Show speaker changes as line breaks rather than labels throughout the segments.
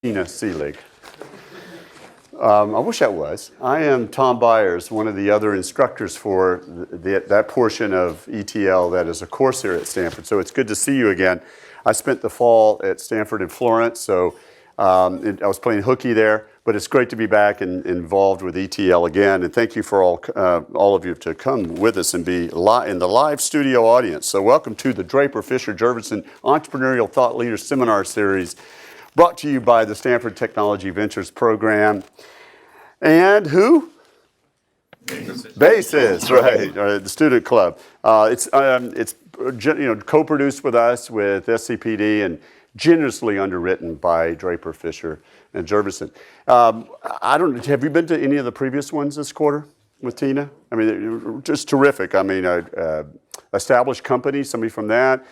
Tina Seelig. I wish I was. I am Tom Byers, one of the other instructors for that portion of ETL that is a course here at Stanford. So it's good to see you again. I spent the fall at Stanford in Florence, so I was playing hooky there. But it's great to be back and involved with ETL again. And thank you for all of you to come with us and be in the live studio audience. So welcome to the Draper Fisher Jurvetson Entrepreneurial Thought Leaders Seminar Series, brought to you by the Stanford Technology Ventures Program. And who? Basis, right? The Student Club. It's co-produced with us with SCPD and generously underwritten by Draper Fisher and Jurvetson. Have you been to any of the previous ones this quarter with Tina? I mean, just terrific. I mean, established company, somebody from that.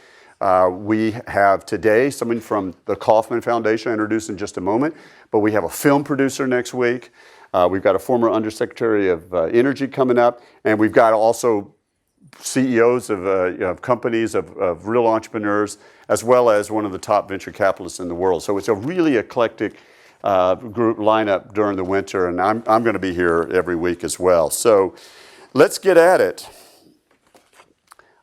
We have today someone from the Kauffman Foundation, I'll introduce in just a moment, but we have a film producer next week. We've got a former Undersecretary of Energy coming up, and we've got also CEOs of companies, of real entrepreneurs, as well as one of the top venture capitalists in the world. So it's a really eclectic group lineup during the winter, and I'm going to be here every week as well. So let's get at it.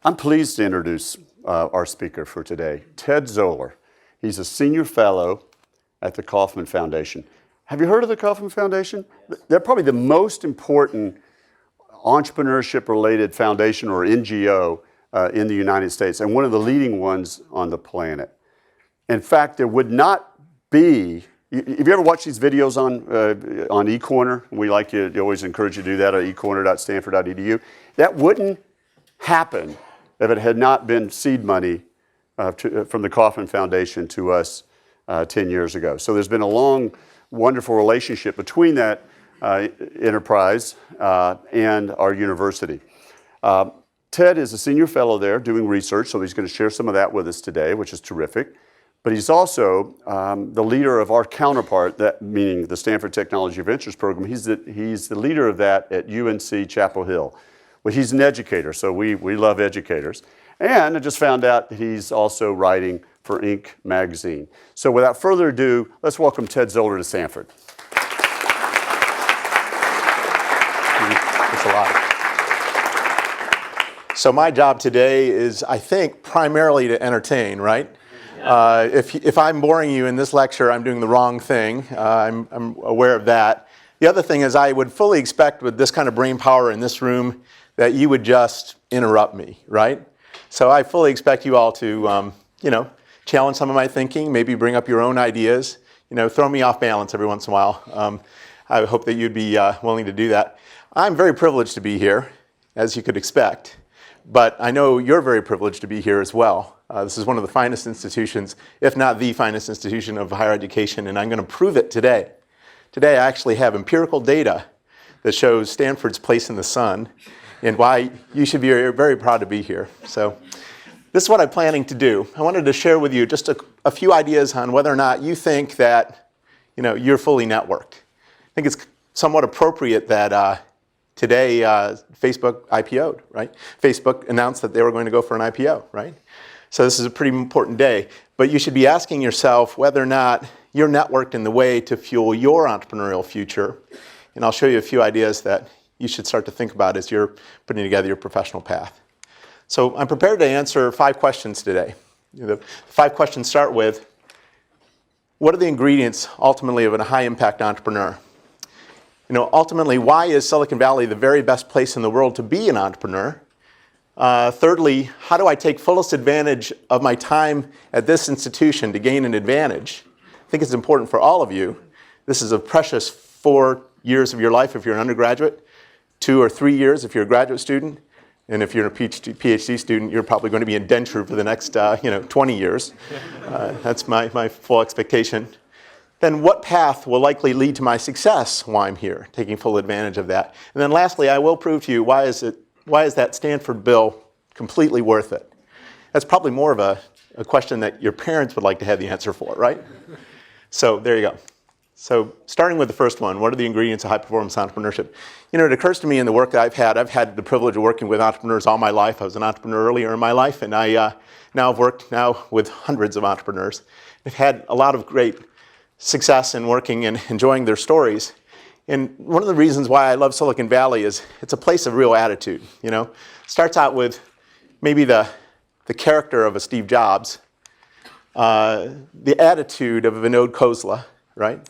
I'm pleased to introduce our speaker for today, Ted Zoller. He's a senior fellow at the Kauffman Foundation. Have you heard of the Kauffman Foundation? They're probably the most important entrepreneurship-related foundation or NGO in the United States, and one of the leading ones on the planet. In fact, there would not be. Have you ever watched these videos on eCorner? We like you always encourage you to do that at ecorner.stanford.edu. That wouldn't happen if it had not been seed money from the Kauffman Foundation to us 10 years ago. So there's been a long, wonderful relationship between that enterprise and our university. Ted is a senior fellow there doing research, so he's going to share some of that with us today, which is terrific. But he's also the leader of our counterpart, that meaning the Stanford Technology Ventures Program. He's the leader of that at UNC Chapel Hill. Well, he's an educator, so we love educators. And I just found out that he's also writing for Inc. magazine. So without further ado, let's welcome Ted Zoller to Stanford. Thanks a lot.
So my job today is, I think, primarily to entertain, right? If I'm boring you in this lecture, I'm doing the wrong thing. I'm aware of that. The other thing is I would fully expect with this kind of brain power in this room that you would just interrupt me, right? So I fully expect you all to, challenge some of my thinking, maybe bring up your own ideas, throw me off balance every once in a while. I hope that you'd be willing to do that. I'm very privileged to be here, as you could expect, but I know you're very privileged to be here as well. This is one of the finest institutions, if not the finest institution of higher education, and I'm going to prove it today. Today I actually have empirical data that shows Stanford's place in the sun and why you should be very proud to be here. So this is what I'm planning to do. I wanted to share with you just a few ideas on whether or not you think that you're fully networked. I think it's somewhat appropriate that today Facebook IPO'd, right? Facebook announced that they were going to go for an IPO, right? So this is a pretty important day. But you should be asking yourself whether or not you're networked in the way to fuel your entrepreneurial future. And I'll show you a few ideas that you should start to think about as you're putting together your professional path. So I'm prepared to answer 5 questions today. The 5 questions start with, what are the ingredients ultimately of a high-impact entrepreneur? Ultimately, why is Silicon Valley the very best place in the world to be an entrepreneur? Thirdly, how do I take fullest advantage of my time at this institution to gain an advantage? I think it's important for all of you. This is a precious 4 years of your life if you're an undergraduate, 2 or 3 years if you're a graduate student, and if you're a PhD student, you're probably going to be indentured for the next 20 years. That's my full expectation. Then what path will likely lead to my success while I'm here, taking full advantage of that? And then lastly, I will prove to you why is that Stanford bill completely worth it? That's probably more of a question that your parents would like to have the answer for, right? So there you go. So starting with the first one, what are the ingredients of high-performance entrepreneurship? It occurs to me in the work that I've had the privilege of working with entrepreneurs all my life. I was an entrepreneur earlier in my life, and I now have worked with hundreds of entrepreneurs. I've had a lot of great success in working and enjoying their stories. And one of the reasons why I love Silicon Valley is it's a place of real attitude. You know, starts out with maybe the character of a Steve Jobs, the attitude of a Vinod Khosla, right?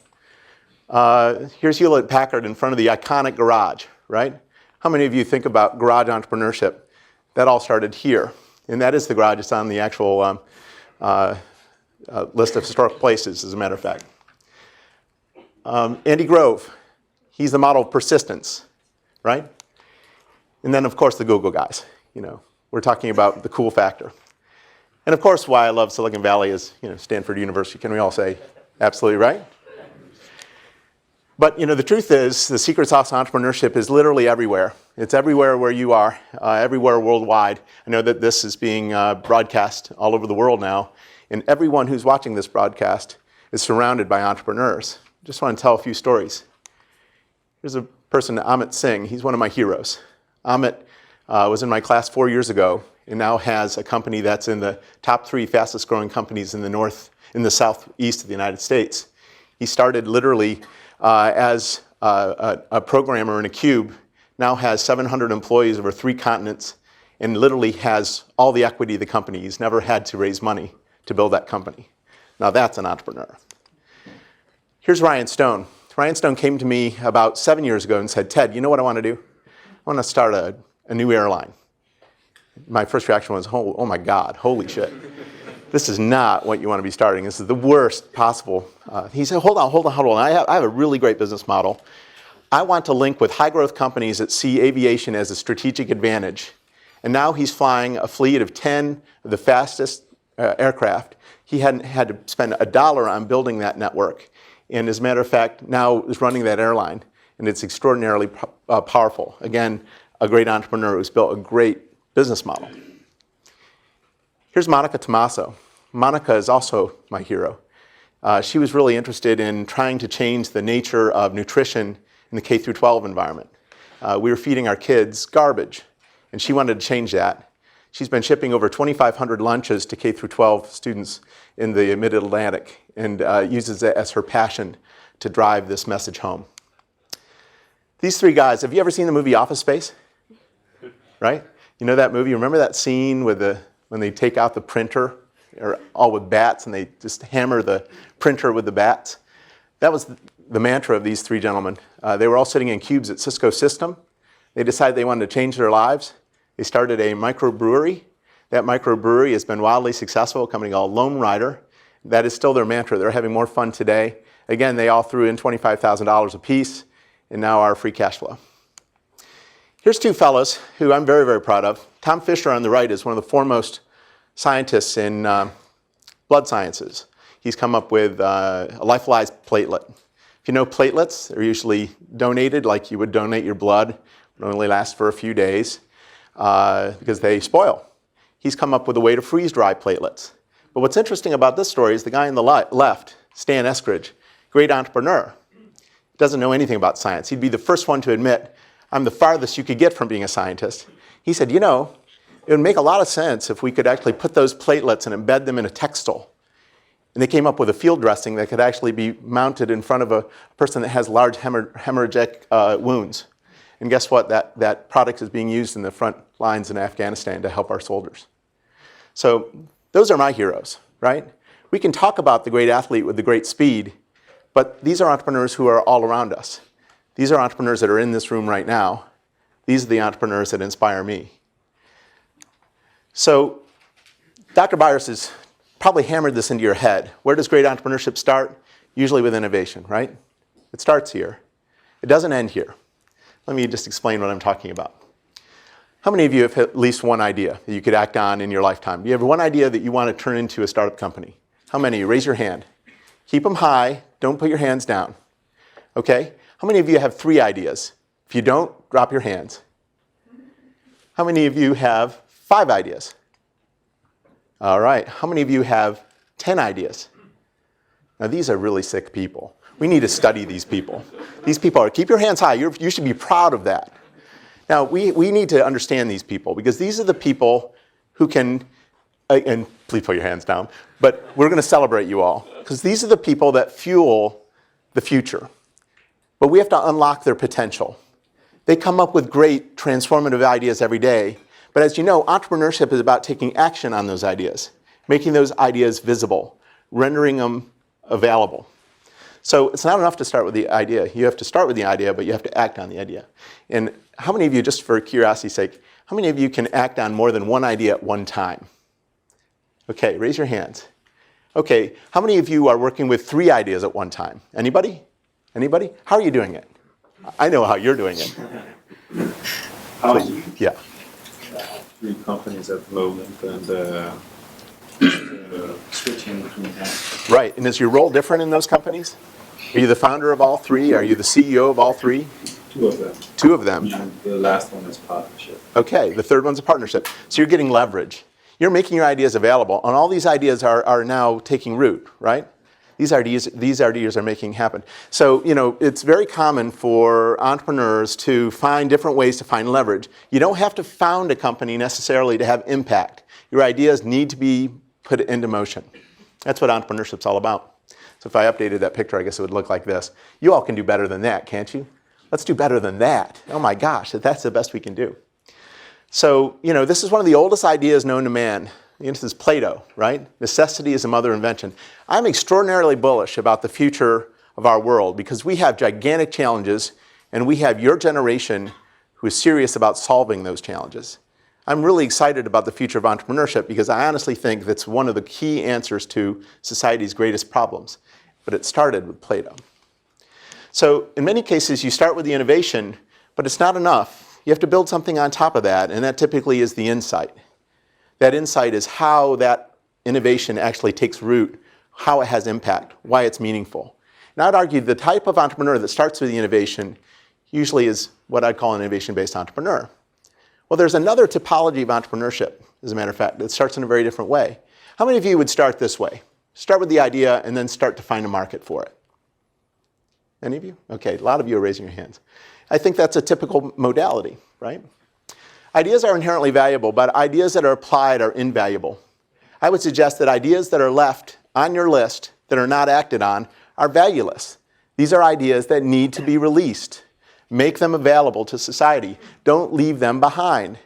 Here's Hewlett Packard in front of the iconic garage, right? How many of you think about garage entrepreneurship? That all started here. And that is the garage. It's on the actual list of historic places, as a matter of fact. Andy Grove, he's the model of persistence, right? And then, of course, the Google guys. You know, we're talking about the cool factor. And, of course, why I love Silicon Valley is, you know, Stanford University. Can we all say absolutely right? But, you know, the truth is the secret sauce of entrepreneurship is literally everywhere. It's everywhere where you are, everywhere worldwide. I know that this is being broadcast all over the world now, and everyone who's watching this broadcast is surrounded by entrepreneurs. Just want to tell a few stories. Here's a person, Amit Singh. He's one of my heroes. Amit was in my class 4 years ago and now has a company that's in the top 3 fastest growing companies in the southeast of the United States. He started literally as a programmer in a cube, now has 700 employees over 3 continents, and literally has all the equity of the company. He's never had to raise money to build that company. Now that's an entrepreneur. Here's Ryan Stone. Ryan Stone came to me about 7 years ago and said, Ted, you know what I want to do? I want to start a new airline. My first reaction was, oh my God, holy shit. This is not what you want to be starting. This is the worst possible. He said, hold on. I have a really great business model. I want to link with high growth companies that see aviation as a strategic advantage. And now he's flying a fleet of 10 of the fastest aircraft. He hadn't had to spend $1 on building that network. And as a matter of fact, now is running that airline. And it's extraordinarily powerful. Again, a great entrepreneur who's built a great business model. Here's Monica Tommaso. Monica is also my hero. She was really interested in trying to change the nature of nutrition in the K-12 environment. We were feeding our kids garbage, and she wanted to change that. She's been shipping over 2,500 lunches to K-12 students in the Mid-Atlantic and uses it as her passion to drive this message home. These 3 guys, have you ever seen the movie Office Space? Right? You know that movie? Remember that scene with when they take out the printer, or all with bats, and they just hammer the printer with the bats? That was the mantra of these 3 gentlemen. They were all sitting in cubes at Cisco System. They decided they wanted to change their lives. They started a microbrewery. That microbrewery has been wildly successful, a company called Lone Rider. That is still their mantra. They're having more fun today. Again, they all threw in $25,000 apiece, and now are free cash flow. Here's 2 fellows who I'm very, very proud of. Tom Fisher on the right is one of the foremost scientists in blood sciences. He's come up with a lyophilized platelet. If you know platelets, they're usually donated like you would donate your blood. It only lasts for a few days because they spoil. He's come up with a way to freeze-dry platelets. But what's interesting about this story is the guy on the left, Stan Eskridge, great entrepreneur, doesn't know anything about science. He'd be the first one to admit, I'm the farthest you could get from being a scientist. He said, you know, it would make a lot of sense if we could actually put those platelets and embed them in a textile. And they came up with a field dressing that could actually be mounted in front of a person that has large hemorrhagic wounds. And guess what? That product is being used in the front lines in Afghanistan to help our soldiers. So those are my heroes, right? We can talk about the great athlete with the great speed, but these are entrepreneurs who are all around us. These are entrepreneurs that are in this room right now. These are the entrepreneurs that inspire me. So Dr. Byers has probably hammered this into your head. Where does great entrepreneurship start? Usually with innovation, right? It starts here. It doesn't end here. Let me just explain what I'm talking about. How many of you have at least one idea that you could act on in your lifetime? Do you have one idea that you want to turn into a startup company? How many of you? Raise your hand. Keep them high. Don't put your hands down. Okay? How many of you have 3 ideas? If you don't, drop your hands. How many of you have 5 ideas? All right. How many of you have 10 ideas? Now, these are really sick people. We need to study these people. These people are, keep your hands high. You should be proud of that. Now, we need to understand these people because these are the people who can and please put your hands down, but we're going to celebrate you all, because these are the people that fuel the future. But we have to unlock their potential. They come up with great transformative ideas every day, but as you know, entrepreneurship is about taking action on those ideas, making those ideas visible, rendering them available. So it's not enough to start with the idea. You have to start with the idea, but you have to act on the idea. And how many of you, just for curiosity's sake, how many of you can act on more than one idea at one time? Okay, raise your hands. Okay, how many of you are working with 3 ideas at one time? Anybody? Anybody? How are you doing it? I know how you're doing it. Yeah.
3 companies at the moment, and switching between them.
Right, and is your role different in those companies? Are you the founder of all 3? Are you the CEO of all 3?
2 of them.
2 of them.
And the last one is partnership.
Okay, the third one's a partnership. So you're getting leverage. You're making your ideas available, and all these ideas are now taking root, right? These ideas are making happen. So, it's very common for entrepreneurs to find different ways to find leverage. You don't have to found a company necessarily to have impact. Your ideas need to be put into motion. That's what entrepreneurship's all about. So if I updated that picture, I guess it would look like this. You all can do better than that, can't you? Let's do better than that. Oh my gosh, that's the best we can do. So, this is one of the oldest ideas known to man. This is Plato, right? Necessity is the mother of invention. I'm extraordinarily bullish about the future of our world because we have gigantic challenges and we have your generation who is serious about solving those challenges. I'm really excited about the future of entrepreneurship because I honestly think that's one of the key answers to society's greatest problems. But it started with Plato. So in many cases, you start with the innovation, but it's not enough. You have to build something on top of that, and that typically is the insight. That insight is how that innovation actually takes root, how it has impact, why it's meaningful. And I'd argue the type of entrepreneur that starts with the innovation usually is what I'd call an innovation-based entrepreneur. Well, there's another typology of entrepreneurship, as a matter of fact, that starts in a very different way. How many of you would start this way? Start with the idea and then start to find a market for it. Any of you? Okay, a lot of you are raising your hands. I think that's a typical modality, right? Ideas are inherently valuable, but ideas that are applied are invaluable. I would suggest that ideas that are left on your list that are not acted on are valueless. These are ideas that need to be released. Make them available to society. Don't leave them behind.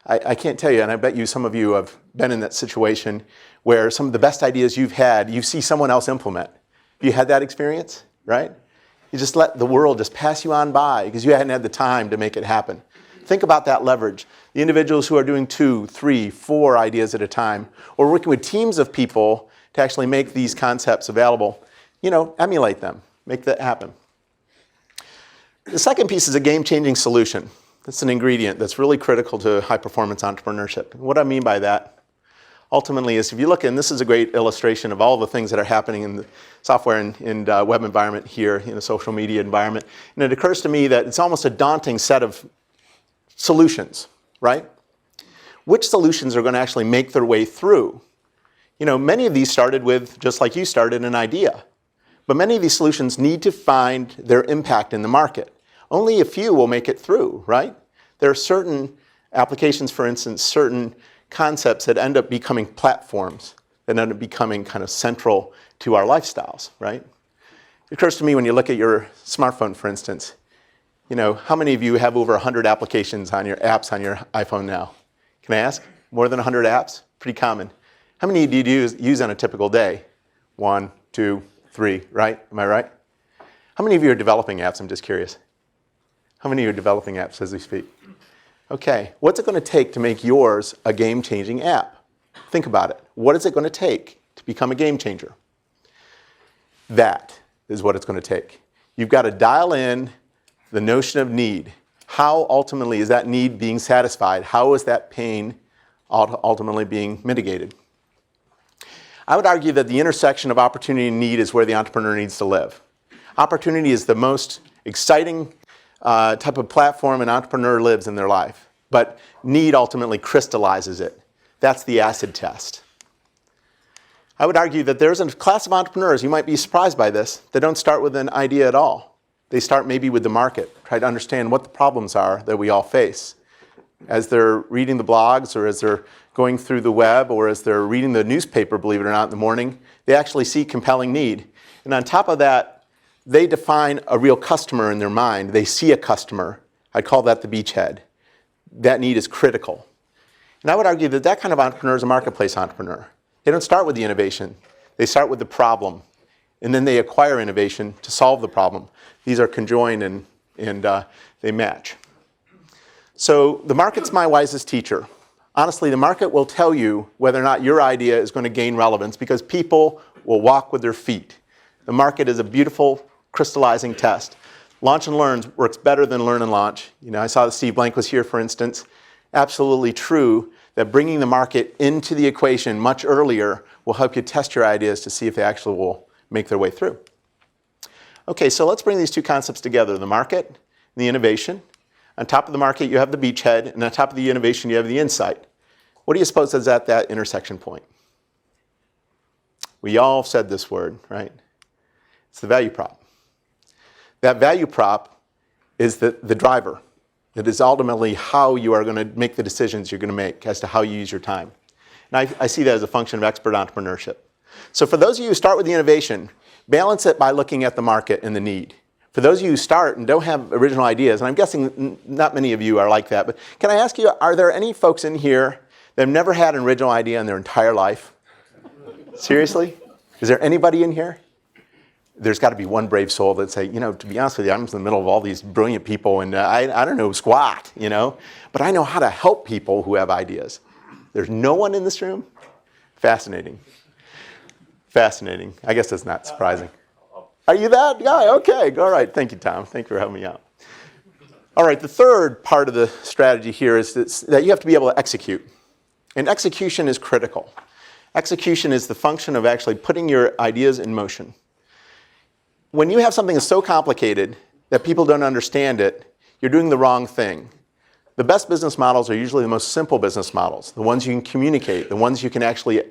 I can't tell you, and I bet you some of you have been in that situation where some of the best ideas you've had, you see someone else implement. Have you had that experience, right? You just let the world just pass you on by because you hadn't had the time to make it happen. Think about that leverage. The individuals who are doing 2, 3, 4 ideas at a time, or working with teams of people to actually make these concepts available, emulate them. Make that happen. The second piece is a game-changing solution. That's an ingredient that's really critical to high-performance entrepreneurship. What I mean by that, ultimately, is if you look, and this is a great illustration of all the things that are happening in the software and web environment here, in the social media environment, and it occurs to me that it's almost a daunting set of solutions, right? Which solutions are going to actually make their way through? Many of these started with, just like you started, an idea. But many of these solutions need to find their impact in the market. Only a few will make it through, right? There are certain applications, for instance, certain concepts that end up becoming platforms, that end up becoming kind of central to our lifestyles, right? It occurs to me when you look at your smartphone, for instance, how many of you have over 100 applications on your apps on your iPhone now? Can I ask? More than 100 apps? Pretty common. How many do you use on a typical day? 1, 2, 3, right? Am I right? How many of you are developing apps? I'm just curious. How many of you are developing apps as we speak? Okay, what's it going to take to make yours a game-changing app? Think about it. What is it going to take to become a game changer? That is what it's going to take. You've got to dial in the notion of need. How ultimately is that need being satisfied? How is that pain ultimately being mitigated? I would argue that the intersection of opportunity and need is where the entrepreneur needs to live. Opportunity is the most exciting type of platform an entrepreneur lives in their life, but need ultimately crystallizes it. That's the acid test. I would argue that there's a class of entrepreneurs, you might be surprised by this, that don't start with an idea at all. They start maybe with the market, try to understand what the problems are that we all face. As they're reading the blogs or as they're going through the web or as they're reading the newspaper, believe it or not, in the morning, they actually see compelling need. And on top of that, they define a real customer in their mind. They see a customer. I call that the beachhead. That need is critical. And I would argue that that kind of entrepreneur is a marketplace entrepreneur. They don't start with the innovation. They start with the problem. And then they acquire innovation to solve the problem. These are conjoined and they match. So the market's my wisest teacher. Honestly, the market will tell you whether or not your idea is going to gain relevance because people will walk with their feet. The market is a beautiful crystallizing test. Launch and learn works better than learn and launch. I saw that Steve Blank was here, for instance. Absolutely true that bringing the market into the equation much earlier will help you test your ideas to see if they actually will make their way through. Okay, so let's bring these two concepts together, the market and the innovation. On top of the market, you have the beachhead, and on top of the innovation, you have the insight. What do you suppose is at that intersection point? We all said this word, right? It's the value prop. That value prop is the driver. It is ultimately how you are going to make the decisions you're going to make as to how you use your time. And I see that as a function of expert entrepreneurship. So for those of you who start with the innovation, balance it by looking at the market and the need. For those of you who start and don't have original ideas, and I'm guessing not many of you are like that, but can I ask you, are there any folks in here that have never had an original idea in their entire life? Seriously? Is there anybody in here? There's got to be one brave soul that say, to be honest with you, I'm in the middle of all these brilliant people and I don't know squat, but I know how to help people who have ideas. There's no one in this room? Fascinating. Fascinating. I guess that's not surprising. Are you that guy? Okay. All right. Thank you, Tom. Thank you for helping me out. All right. The third part of the strategy here is that you have to be able to execute. And execution is critical. Execution is the function of actually putting your ideas in motion. When you have something that's so complicated that people don't understand it, you're doing the wrong thing. The best business models are usually the most simple business models, the ones you can communicate, the ones you can actually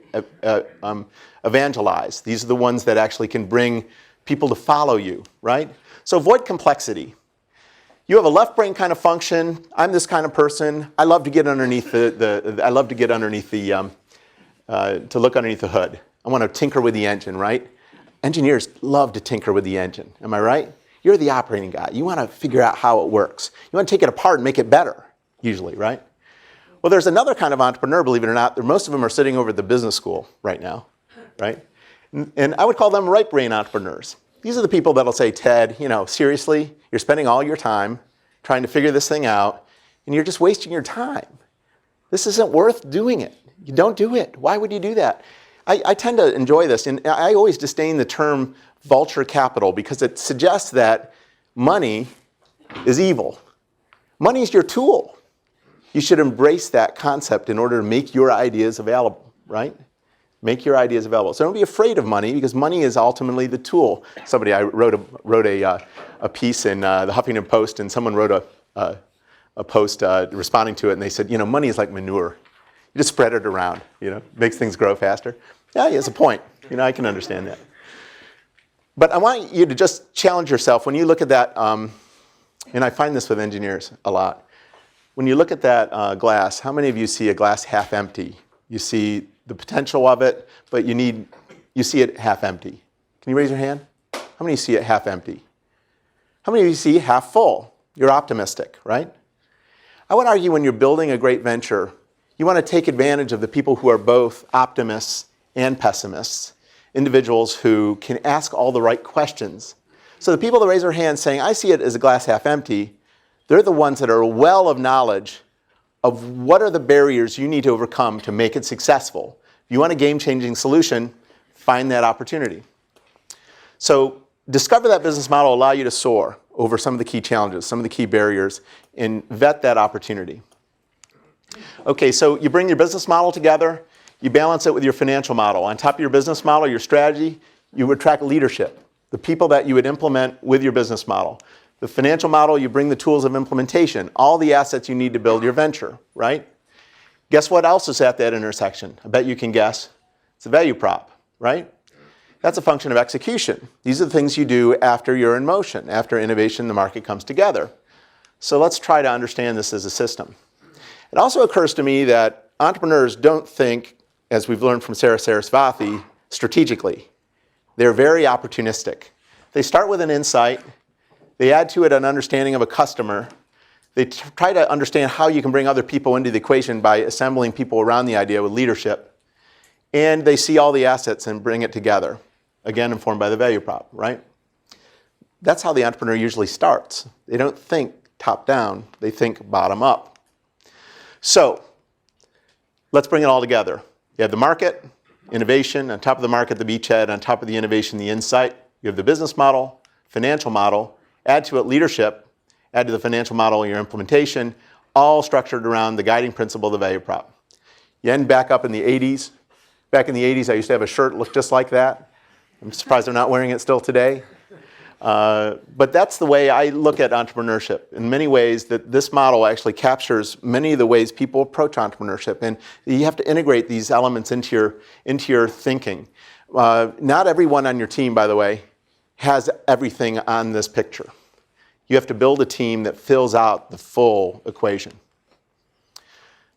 evangelize. These are the ones that actually can bring people to follow you, right? So avoid complexity. You have a left brain kind of function. I'm this kind of person. I love to get underneath to look underneath the hood. I want to tinker with the engine, right? Engineers love to tinker with the engine. Am I right? You're the operating guy. You want to figure out how it works. You want to take it apart and make it better, usually, right? Well, there's another kind of entrepreneur, believe it or not. Most of them are sitting over at the business school right now, right? And I would call them right brain entrepreneurs. These are the people that'll say, Ted, seriously, you're spending all your time trying to figure this thing out, and you're just wasting your time. This isn't worth doing it. You don't do it. Why would you do that? I tend to enjoy this, and I always disdain the term vulture capital because it suggests that money is evil. Money is your tool. You should embrace that concept in order to make your ideas available, right? Make your ideas available. So don't be afraid of money because money is ultimately the tool. I wrote a piece in the Huffington Post, and someone wrote a post responding to it, and they said, money is like manure. You just spread it around, makes things grow faster. Yeah, he has a point. I can understand that. But I want you to just challenge yourself when you look at that, and I find this with engineers a lot. When you look at that glass, how many of you see a glass half empty? You see the potential of it, but you see it half empty. Can you raise your hand? How many of you see it half empty? How many of you see half full? You're optimistic, right? I would argue when you're building a great venture, you want to take advantage of the people who are both optimists and pessimists, individuals who can ask all the right questions. So the people that raise their hands saying, I see it as a glass half empty, they're the ones that are a well of knowledge of what are the barriers you need to overcome to make it successful. If you want a game-changing solution, find that opportunity. So discover that business model, allow you to soar over some of the key challenges, some of the key barriers, and vet that opportunity. Okay, so you bring your business model together, you balance it with your financial model. On top of your business model, your strategy, you attract leadership, the people that you would implement with your business model. The financial model, you bring the tools of implementation, all the assets you need to build your venture, right? Guess what else is at that intersection? I bet you can guess. It's a value prop, right? That's a function of execution. These are the things you do after you're in motion, after innovation, the market comes together. So let's try to understand this as a system. It also occurs to me that entrepreneurs don't think, as we've learned from Sarah Sarasvathy, strategically. They're very opportunistic. They start with an insight. They add to it an understanding of a customer. They try to understand how you can bring other people into the equation by assembling people around the idea with leadership. And they see all the assets and bring it together, again, informed by the value prop, right? That's how the entrepreneur usually starts. They don't think top down. They think bottom up. So let's bring it all together. You have the market, innovation, on top of the market, the beachhead, on top of the innovation, the insight. You have the business model, financial model, add to it leadership, add to the financial model your implementation, all structured around the guiding principle of the value prop. You end back up in the 80s. Back in the 80s, I used to have a shirt that looked just like that. I'm surprised I'm not wearing it still today. But that's the way I look at entrepreneurship. In many ways, that this model actually captures many of the ways people approach entrepreneurship. And you have to integrate these elements into your thinking. Not everyone on your team, by the way, has everything on this picture. You have to build a team that fills out the full equation.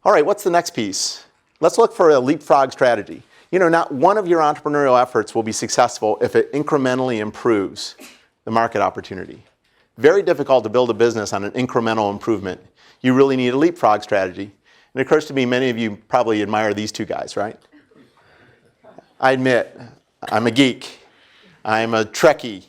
All right, what's the next piece? Let's look for a leapfrog strategy. You know, not one of your entrepreneurial efforts will be successful if it incrementally improves the market opportunity. Very difficult to build a business on an incremental improvement. You really need a leapfrog strategy. And it occurs to me many of you probably admire these two guys, right? I admit, I'm a geek. I'm a Trekkie.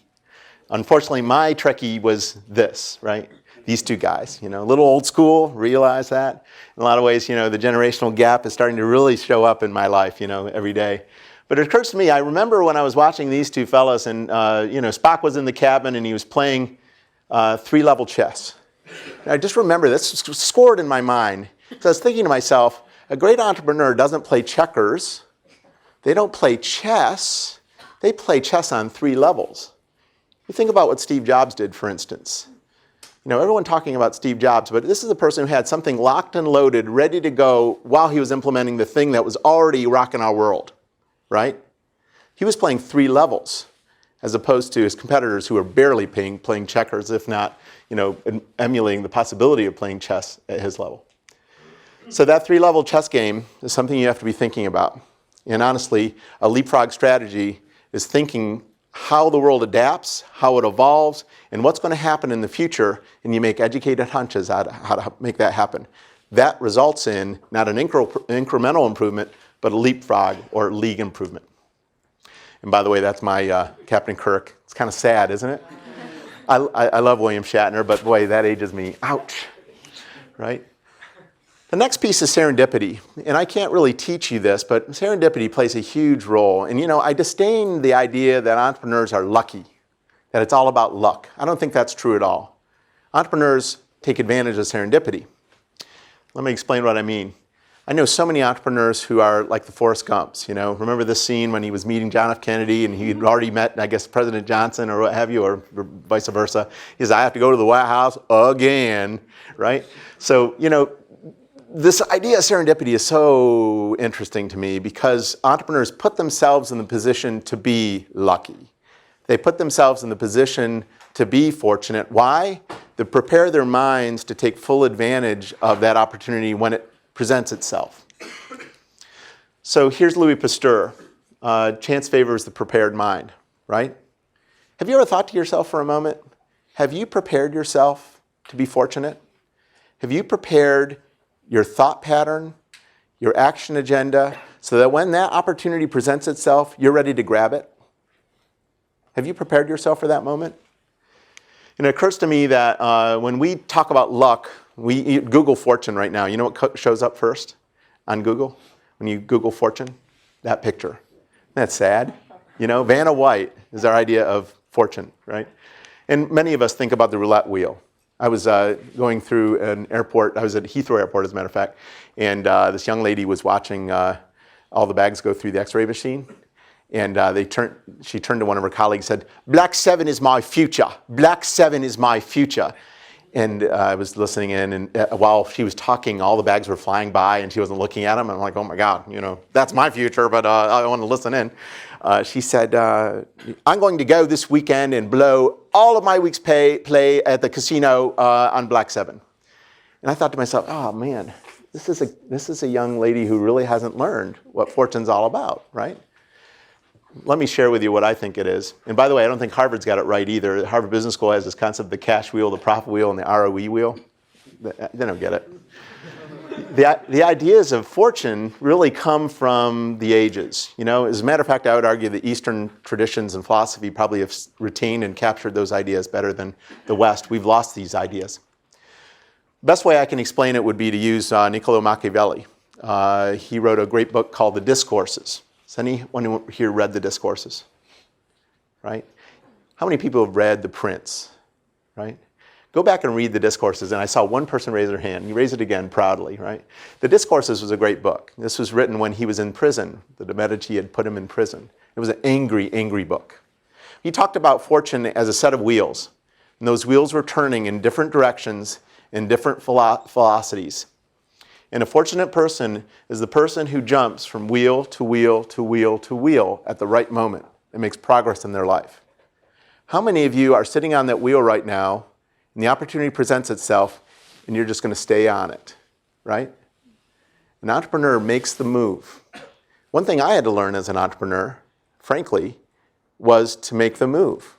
Unfortunately, my Trekkie was this, right? These two guys, you know, a little old school, realize that. In a lot of ways, you know, the generational gap is starting to really show up in my life, you know, every day. But it occurs to me, I remember when I was watching these two fellas and, you know, Spock was in the cabin and he was playing 3-level chess. And I just remember this scored in my mind. So I was thinking to myself, a great entrepreneur doesn't play checkers. They don't play chess. They play chess on 3 levels. You think about what Steve Jobs did, for instance. You know, everyone talking about Steve Jobs, but this is a person who had something locked and loaded, ready to go while he was implementing the thing that was already rocking our world, right? He was playing 3 levels, as opposed to his competitors who were barely playing checkers, if not, you know, emulating the possibility of playing chess at his level. So that 3-level chess game is something you have to be thinking about. And honestly, a leapfrog strategy is thinking how the world adapts, how it evolves, and what's going to happen in the future, and you make educated hunches on how to make that happen. That results in not an incremental improvement, but a leapfrog or league improvement. And by the way, that's my Captain Kirk. It's kind of sad, isn't it? I love William Shatner, but boy, that ages me. Ouch, right? The next piece is serendipity, and I can't really teach you this, but serendipity plays a huge role. And you know, I disdain the idea that entrepreneurs are lucky, that it's all about luck. I don't think that's true at all. Entrepreneurs take advantage of serendipity. Let me explain what I mean. I know so many entrepreneurs who are like the Forrest Gumps, you know. Remember this scene when he was meeting John F. Kennedy and he'd already met, I guess, President Johnson or what have you, or vice versa. He says, I have to go to the White House again, right? So, you know, this idea of serendipity is so interesting to me because entrepreneurs put themselves in the position to be lucky. They put themselves in the position to be fortunate. Why? They prepare their minds to take full advantage of that opportunity when it presents itself. So here's Louis Pasteur. Chance favors the prepared mind, right? Have you ever thought to yourself for a moment, have you prepared yourself to be fortunate? Have you prepared your thought pattern, your action agenda, so that when that opportunity presents itself, you're ready to grab it? Have you prepared yourself for that moment? And it occurs to me that when we talk about luck, we Google fortune right now. You know what shows up first on Google? When you Google fortune? That picture. Isn't that sad? You know, Vanna White is our idea of fortune, right? And many of us think about the roulette wheel. I was going through an airport. I was at Heathrow Airport, as a matter of fact, and this young lady was watching all the bags go through the X-ray machine. And she turned to one of her colleagues and said, "Black 7 is my future. Black 7 is my future." And I was listening in, and while she was talking, all the bags were flying by, and she wasn't looking at them. And I'm like, oh my God, you know, that's my future, but I want to listen in. She said, I'm going to go this weekend and blow all of my week's play at the casino on Black 7. And I thought to myself, oh man, This is a young lady who really hasn't learned what fortune's all about, right? Let me share with you what I think it is. And by the way, I don't think Harvard's got it right either. The Harvard Business School has this concept of the cash wheel, the profit wheel, and the ROE wheel. They don't get it. The ideas of fortune really come from the ages. You know, as a matter of fact, I would argue the Eastern traditions and philosophy probably have retained and captured those ideas better than the West. We've lost these ideas. Best way I can explain it would be to use Niccolo Machiavelli. He wrote a great book called The Discourses. Has anyone here read The Discourses? Right? How many people have read The Prince? Right? Go back and read The Discourses, and I saw one person raise their hand. You raise it again proudly, right? The Discourses was a great book. This was written when he was in prison. The Medici had put him in prison. It was an angry, angry book. He talked about fortune as a set of wheels, and those wheels were turning in different directions, in different velocities. And a fortunate person is the person who jumps from wheel to wheel to wheel to wheel at the right moment and makes progress in their life. How many of you are sitting on that wheel right now and the opportunity presents itself and you're just going to stay on it, right? An entrepreneur makes the move. One thing I had to learn as an entrepreneur, frankly, was to make the move.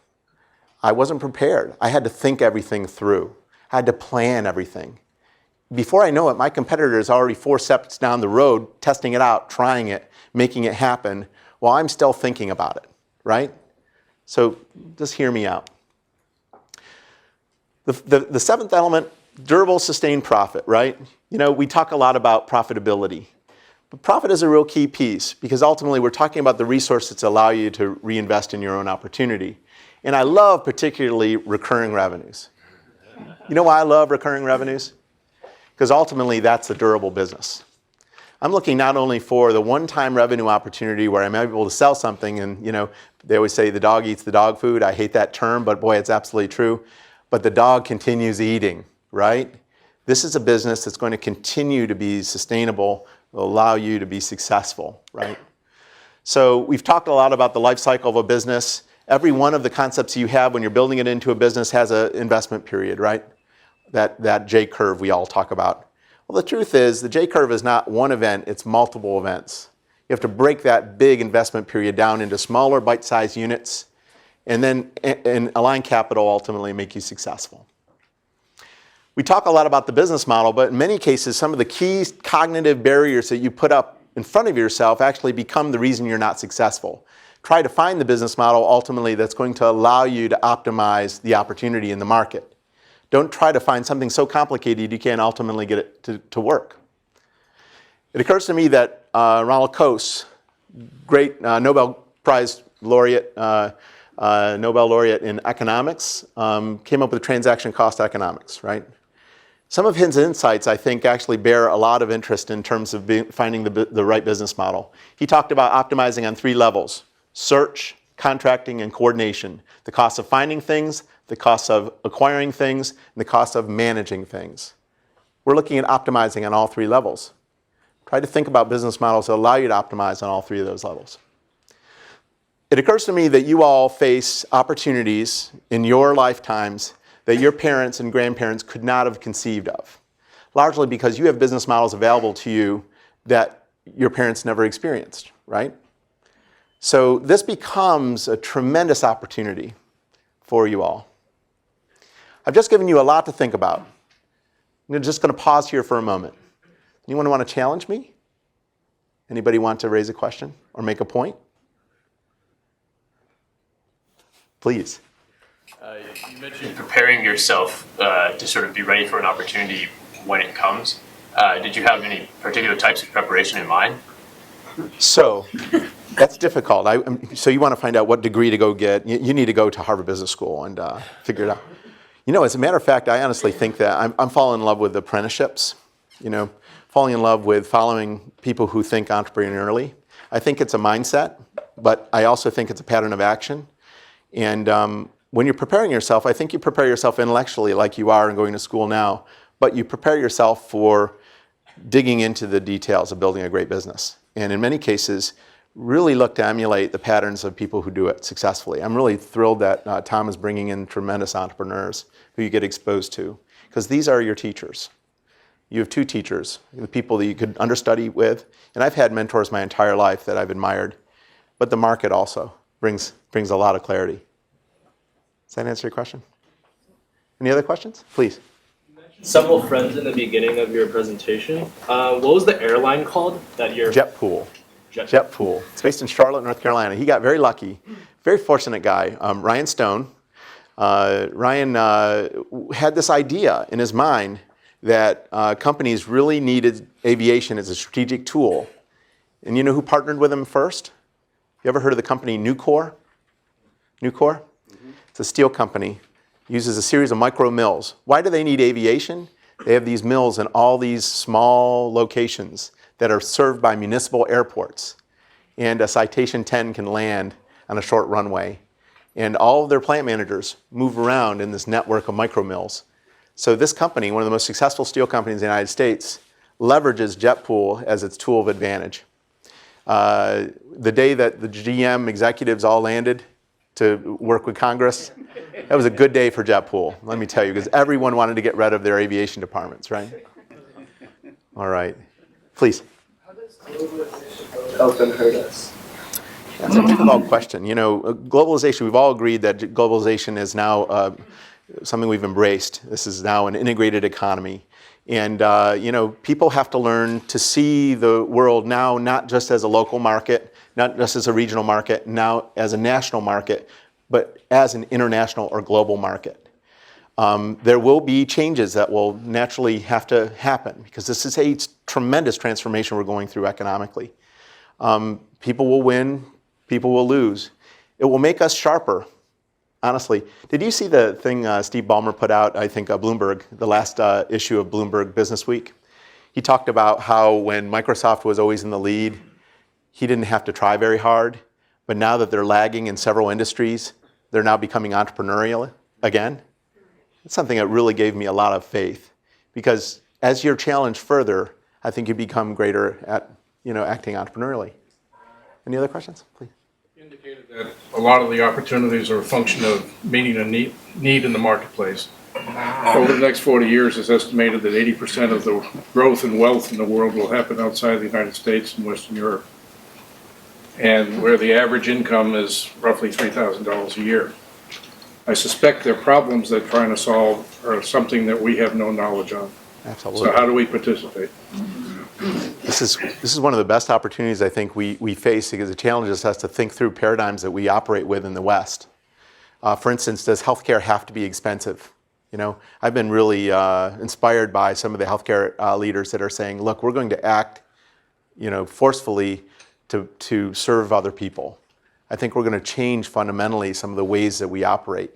I wasn't prepared. I had to think everything through. I had to plan everything. Before I know it, my competitor is already 4 steps down the road, testing it out, trying it, making it happen, while I'm still thinking about it, right? So just hear me out. The seventh element, durable, sustained profit, right? You know, we talk a lot about profitability. But profit is a real key piece because ultimately we're talking about the resources that allow you to reinvest in your own opportunity. And I love particularly recurring revenues. You know why I love recurring revenues? Because ultimately that's a durable business. I'm looking not only for the one-time revenue opportunity where I'm able to sell something and, you know, they always say the dog eats the dog food. I hate that term, but boy, it's absolutely true. But the dog continues eating, right? This is a business that's going to continue to be sustainable, will allow you to be successful, right? So we've talked a lot about the life cycle of a business. Every one of the concepts you have when you're building it into a business has an investment period, right? That J-curve we all talk about. Well, the truth is the J-curve is not one event, it's multiple events. You have to break that big investment period down into smaller bite-sized units and then and align capital ultimately make you successful. We talk a lot about the business model, but in many cases, some of the key cognitive barriers that you put up in front of yourself actually become the reason you're not successful. Try to find the business model ultimately that's going to allow you to optimize the opportunity in the market. Don't try to find something so complicated you can't ultimately get it to work. It occurs to me that Ronald Coase, great Nobel Prize laureate, Nobel laureate in economics, came up with transaction cost economics, right? Some of his insights, I think, actually bear a lot of interest in terms of finding the right business model. He talked about optimizing on 3 levels: search, contracting, and coordination. The cost of finding things, the cost of acquiring things, and the cost of managing things. We're looking at optimizing on all 3 levels. Try to think about business models that allow you to optimize on all 3 of those levels. It occurs to me that you all face opportunities in your lifetimes that your parents and grandparents could not have conceived of, largely because you have business models available to you that your parents never experienced, right? So this becomes a tremendous opportunity for you all. I've just given you a lot to think about. I'm just going to pause here for a moment. Anyone want to challenge me? Anybody want to raise a question or make a point? Please.
You mentioned preparing yourself to sort of be ready for an opportunity when it comes. Did you have any particular types of preparation in mind?
So that's difficult. So you want to find out what degree to go get. You need to go to Harvard Business School and figure it out. You know, as a matter of fact, I honestly think that I'm falling in love with apprenticeships. You know, falling in love with following people who think entrepreneurially. I think it's a mindset, but I also think it's a pattern of action. And when you're preparing yourself, I think you prepare yourself intellectually like you are and going to school now, but you prepare yourself for digging into the details of building a great business. And in many cases, really look to emulate the patterns of people who do it successfully. I'm really thrilled that Tom is bringing in tremendous entrepreneurs who you get exposed to, because these are your teachers. You have two teachers, the people that you could understudy with. And I've had mentors my entire life that I've admired. But the market also brings a lot of clarity. Does that answer your question? Any other questions? Please.
Several friends in the beginning of your presentation. What was the airline called that you're?
JetPool. JetPool. It's based in Charlotte, North Carolina. He got very lucky. Very fortunate guy. Ryan Stone. Ryan had this idea in his mind that companies really needed aviation as a strategic tool. And you know who partnered with him first? You ever heard of the company Nucor? Nucor? Mm-hmm. It's a steel company. Uses a series of micro mills. Why do they need aviation? They have these mills in all these small locations that are served by municipal airports. And a Citation 10 can land on a short runway. And all of their plant managers move around in this network of micro mills. So this company, one of the most successful steel companies in the United States, leverages JetPool as its tool of advantage. The day that the GM executives all landed to work with Congress, that was a good day for JetPool, let me tell you, because everyone wanted to get rid of their aviation departments, right? All right. Please.
How does globalization help and hurt us?
That's a difficult question. You know, globalization, we've all agreed that globalization is now something we've embraced. This is now an integrated economy. And, you know, people have to learn to see the world now not just as a local market, not just as a regional market, now as a national market, but as an international or global market. There will be changes that will naturally have to happen because this is a tremendous transformation we're going through economically. People will win, people will lose. It will make us sharper, honestly. Did you see the thing Steve Ballmer put out, I think, Bloomberg, the last issue of Bloomberg Business Week? He talked about how when Microsoft was always in the lead, he didn't have to try very hard. But now that they're lagging in several industries, they're now becoming entrepreneurial again. It's something that really gave me a lot of faith. Because as you're challenged further, I think you become greater at, you know, acting entrepreneurially. Any other questions? Please.
You indicated that a lot of the opportunities are a function of meeting a need in the marketplace. Over the next 40 years, it's estimated that 80% of the growth and wealth in the world will happen outside the United States and Western Europe, and where the average income is roughly $3,000 a year. I suspect their problems they're trying to solve are something that we have no knowledge of.
Absolutely.
So how do we participate?
This is one of the best opportunities I think we face because it challenges us to think through paradigms that we operate with in the West. For instance, does healthcare have to be expensive? You know, I've been really inspired by some of the healthcare leaders that are saying, look, we're going to act, you know, forcefully to serve other people. I think we're going to change fundamentally some of the ways that we operate.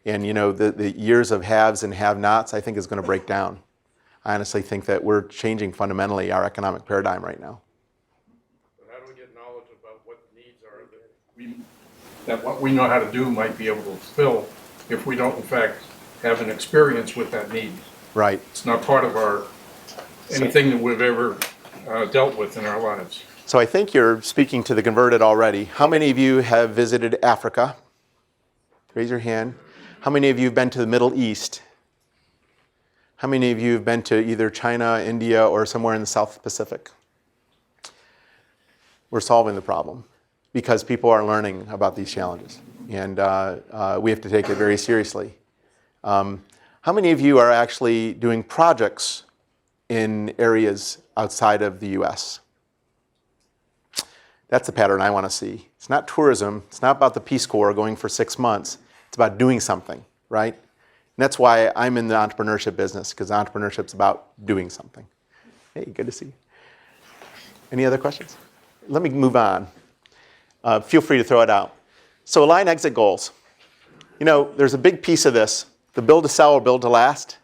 And, you know, the years of haves and have-nots, I think is going to break down. I honestly think that we're changing fundamentally our economic paradigm right now.
But how do we get knowledge about what the needs are that what we know how to do might be able to fulfill if we don't, in fact, have an experience with that need?
Right.
It's not part of anything that we've ever dealt with in our lives.
So I think you're speaking to the converted already. How many of you have visited Africa? Raise your hand. How many of you have been to the Middle East? How many of you have been to either China, India, or somewhere in the South Pacific? We're solving the problem because people are learning about these challenges, and we have to take it very seriously. How many of you are actually doing projects in areas outside of the US? That's the pattern I want to see. It's not tourism. It's not about the Peace Corps going for 6 months. It's about doing something, right? And that's why I'm in the entrepreneurship business, because entrepreneurship's about doing something. Hey, good to see you. Any other questions? Let me move on. Feel free to throw it out. So align exit goals. You know, there's a big piece of this, the build to sell or build to last.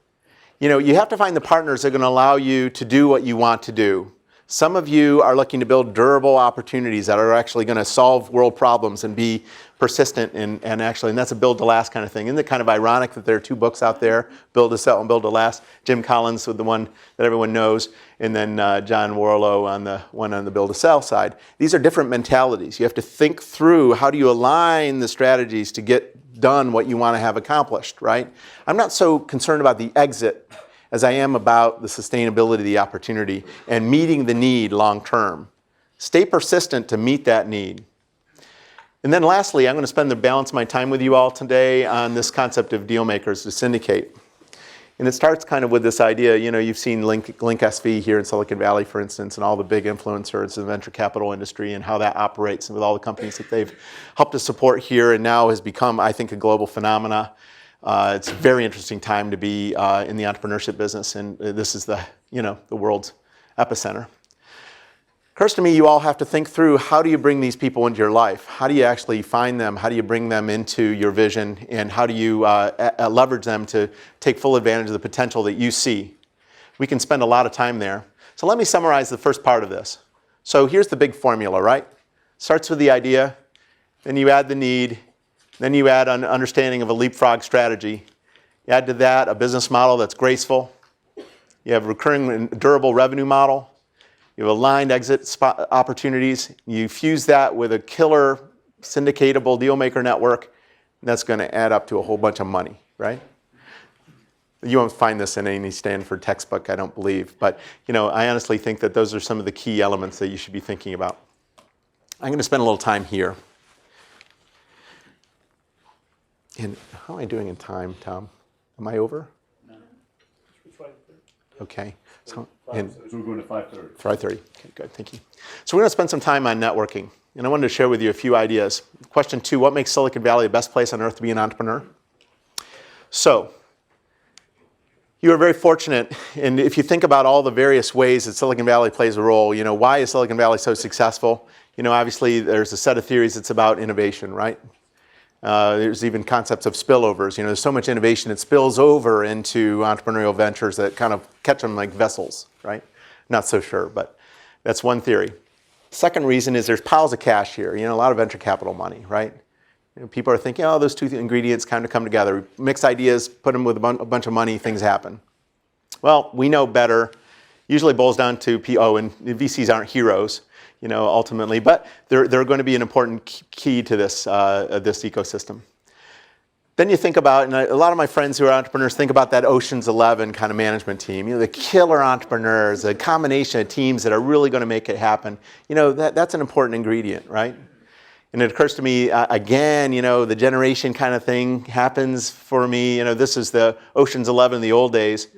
You know, you have to find the partners that are going to allow you to do what you want to do. Some of you are looking to build durable opportunities that are actually going to solve world problems and be persistent and that's a build to last kind of thing. Isn't it kind of ironic that there are two books out there, Build to Sell and Build to Last? Jim Collins with the one that everyone knows, and then John Warlow on the one on the Build to Sell side. These are different mentalities. You have to think through how do you align the strategies to get done what you want to have accomplished, right? I'm not so concerned about the exit as I am about the sustainability of the opportunity and meeting the need long term. Stay persistent to meet that need. And then lastly, I'm going to spend the balance of my time with you all today on this concept of Dealmakers, the Syndicate. And it starts kind of with this idea, you've seen Link SV here in Silicon Valley, for instance, and all the big influencers in the venture capital industry and how that operates and with all the companies that they've helped to support here and now has become, I think, a global phenomena. It's a very interesting time to be in the entrepreneurship business, and this is the world's epicenter. Occurs to me you all have to think through, how do you bring these people into your life? How do you actually find them? How do you bring them into your vision? And how do you leverage them to take full advantage of the potential that you see? We can spend a lot of time there. So let me summarize the first part of this. So here's the big formula, right? Starts with the idea, then you add the need, then you add an understanding of a leapfrog strategy. You add to that a business model that's graceful. You have a recurring and durable revenue model. You have aligned exit opportunities. You fuse that with a killer syndicatable dealmaker network, and that's going to add up to a whole bunch of money, right? You won't find this in any Stanford textbook, I don't believe. But I honestly think that those are some of the key elements that you should be thinking about. I'm going to spend a little time here. And how am I doing in time, Tom? Am I over?
No.
Okay. So
we're going to 5:30.
5:30. Okay, good. Thank you. So we're going to spend some time on networking. And I wanted to share with you a few ideas. Question 2, what makes Silicon Valley the best place on earth to be an entrepreneur? So you are very fortunate. And if you think about all the various ways that Silicon Valley plays a role, why is Silicon Valley so successful? Obviously, there's a set of theories that's about innovation, right? There's even concepts of spillovers. There's so much innovation that spills over into entrepreneurial ventures that kind of catch them like vessels, right? Not so sure, but that's one theory. Second reason is there's piles of cash here. A lot of venture capital money, right? People are thinking, oh, those two ingredients kind of come together. Mix ideas, put them with a bunch of money, things happen. Well, we know better. Usually boils down to and VCs aren't heroes. Ultimately, but they're going to be an important key to this ecosystem. Then you think about, and a lot of my friends who are entrepreneurs think about that Ocean's 11 kind of management team, the killer entrepreneurs, a combination of teams that are really going to make it happen. That's an important ingredient, right? And it occurs to me, again, the generation kind of thing happens for me. This is the Ocean's 11 in the old days.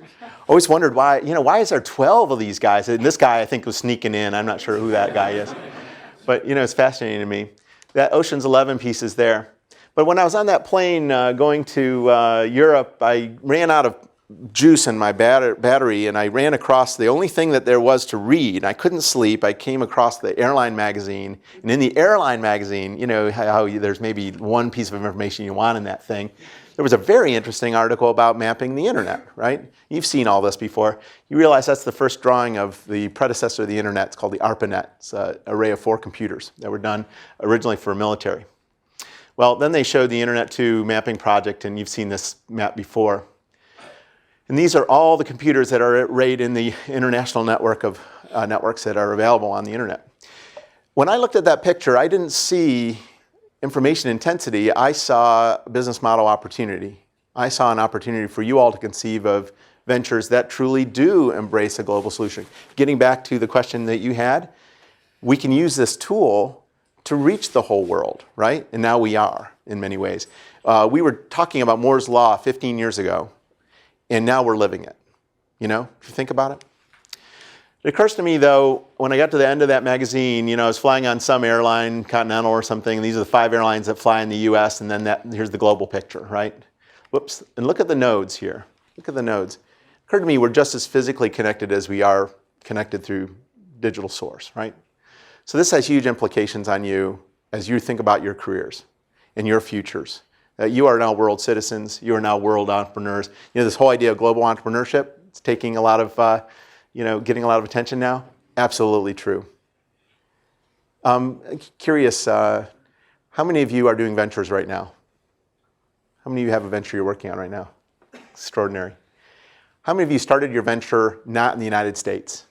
Always wondered why is there 12 of these guys? And this guy, I think, was sneaking in. I'm not sure who that guy is. But, it's fascinating to me. That Ocean's 11 piece is there. But when I was on that plane going to Europe, I ran out of juice in my battery, and I ran across the only thing that there was to read. I couldn't sleep. I came across the airline magazine. And in the airline magazine, how there's maybe one piece of information you want in that thing. There was a very interesting article about mapping the internet, right? You've seen all this before. You realize that's the first drawing of the predecessor of the internet. It's called the ARPANET. It's an array of 4 computers that were done originally for military. Well, then they showed the Internet 2 mapping project, and you've seen this map before. And these are all the computers that are arrayed in the international network of networks that are available on the internet. When I looked at that picture, I didn't see information intensity. I saw business model opportunity. I saw an opportunity for you all to conceive of ventures that truly do embrace a global solution. Getting back to the question that you had, we can use this tool to reach the whole world, right? And now we are, in many ways. We were talking about Moore's Law 15 years ago, and now we're living it. If you think about it. It occurs to me, though, when I got to the end of that magazine, I was flying on some airline, Continental or something, and these are the 5 airlines that fly in the US, and then here's the global picture, right? Whoops, and look at the nodes here. Look at the nodes. It occurred to me we're just as physically connected as we are connected through digital source, right? So this has huge implications on you as you think about your careers and your futures. You are now world citizens. You are now world entrepreneurs. This whole idea of global entrepreneurship, it's taking a lot of, getting a lot of attention now. Absolutely true. Curious, how many of you are doing ventures right now? How many of you have a venture you're working on right now? Extraordinary. How many of you started your venture not in the United States?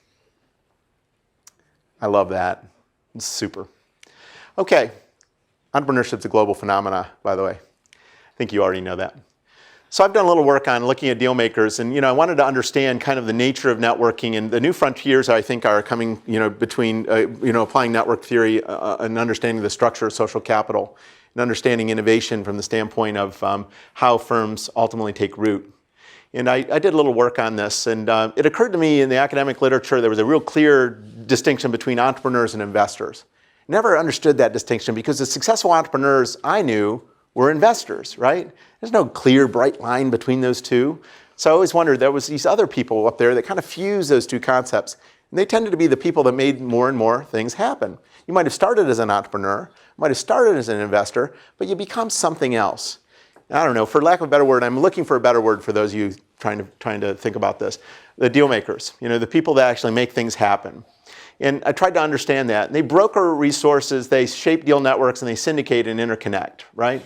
I love that. It's super. Okay, entrepreneurship's a global phenomena, by the way. I think you already know that. So I've done a little work on looking at Dealmakers, and I wanted to understand kind of the nature of networking, and the new frontiers I think are coming between applying network theory and understanding the structure of social capital, and understanding innovation from the standpoint of how firms ultimately take root. And I did a little work on this, and it occurred to me in the academic literature there was a real clear distinction between entrepreneurs and investors. Never understood that distinction because the successful entrepreneurs I knew were investors, right? There's no clear, bright line between those two. So I always wondered, there was these other people up there that kind of fuse those two concepts. And they tended to be the people that made more and more things happen. You might have started as an entrepreneur, might have started as an investor, but you become something else. I don't know, for lack of a better word, I'm looking for a better word for those of you trying to think about this. The deal makers, the people that actually make things happen. And I tried to understand that. And they broker resources, they shape deal networks, and they syndicate and interconnect, right?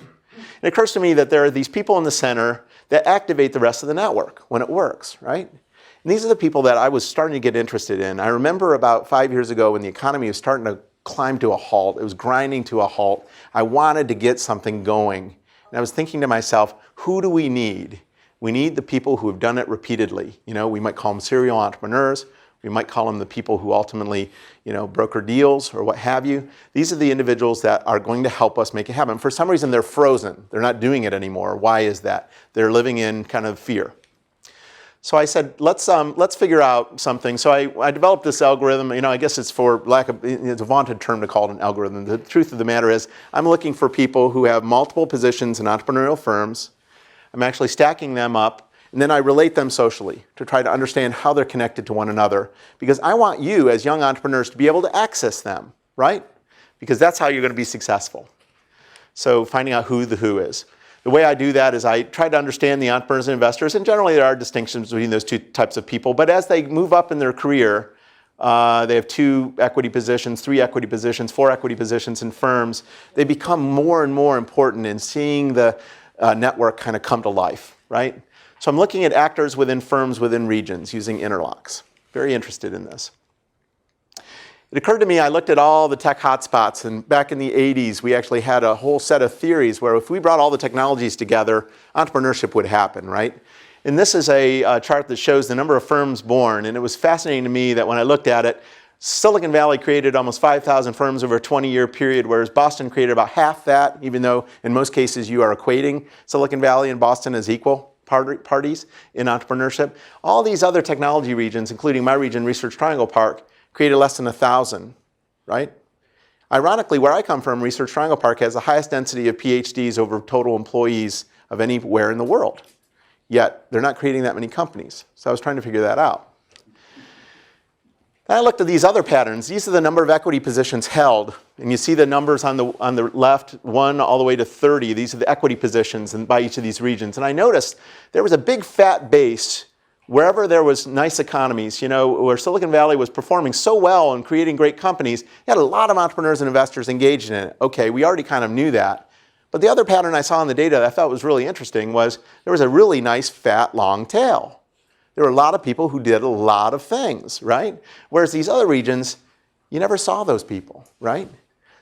It occurs to me that there are these people in the center that activate the rest of the network when it works, right? And these are the people that I was starting to get interested in. I remember about 5 years ago when the economy was starting to climb to a halt. It was grinding to a halt. I wanted to get something going. And I was thinking to myself, who do we need? We need the people who have done it repeatedly. We might call them serial entrepreneurs. We might call them the people who ultimately, broker deals or what have you. These are the individuals that are going to help us make it happen. For some reason, they're frozen. They're not doing it anymore. Why is that? They're living in kind of fear. So I said, let's figure out something. So I developed this algorithm. I guess it's it's a vaunted term to call it an algorithm. The truth of the matter is, I'm looking for people who have multiple positions in entrepreneurial firms. I'm actually stacking them up. And then I relate them socially to try to understand how they're connected to one another. Because I want you, as young entrepreneurs, to be able to access them, right? Because that's how you're going to be successful. So finding out who the who is. The way I do that is I try to understand the entrepreneurs and investors, and generally there are distinctions between those two types of people. But as they move up in their career, they have 2 equity positions, 3 equity positions, 4 equity positions in firms. They become more and more important in seeing the network kind of come to life, right? So I'm looking at actors within firms within regions using interlocks. Very interested in this. It occurred to me, I looked at all the tech hotspots, and back in the 80s, we actually had a whole set of theories where if we brought all the technologies together, entrepreneurship would happen, right? And this is a chart that shows the number of firms born, and it was fascinating to me that when I looked at it, Silicon Valley created almost 5,000 firms over a 20-year period, whereas Boston created about half that, even though in most cases you are equating Silicon Valley and Boston as equal parties in entrepreneurship. All these other technology regions, including my region, Research Triangle Park, created less than 1,000, right? Ironically, where I come from, Research Triangle Park has the highest density of PhDs over total employees of anywhere in the world. Yet, they're not creating that many companies. So I was trying to figure that out. Then I looked at these other patterns. These are the number of equity positions held. And you see the numbers on the left, 1 all the way to 30. These are the equity positions by each of these regions. And I noticed there was a big fat base wherever there was nice economies, where Silicon Valley was performing so well and creating great companies. You had a lot of entrepreneurs and investors engaged in it. Okay, we already kind of knew that. But the other pattern I saw in the data that I thought was really interesting was there was a really nice fat long tail. There were a lot of people who did a lot of things, right? Whereas these other regions, you never saw those people, right?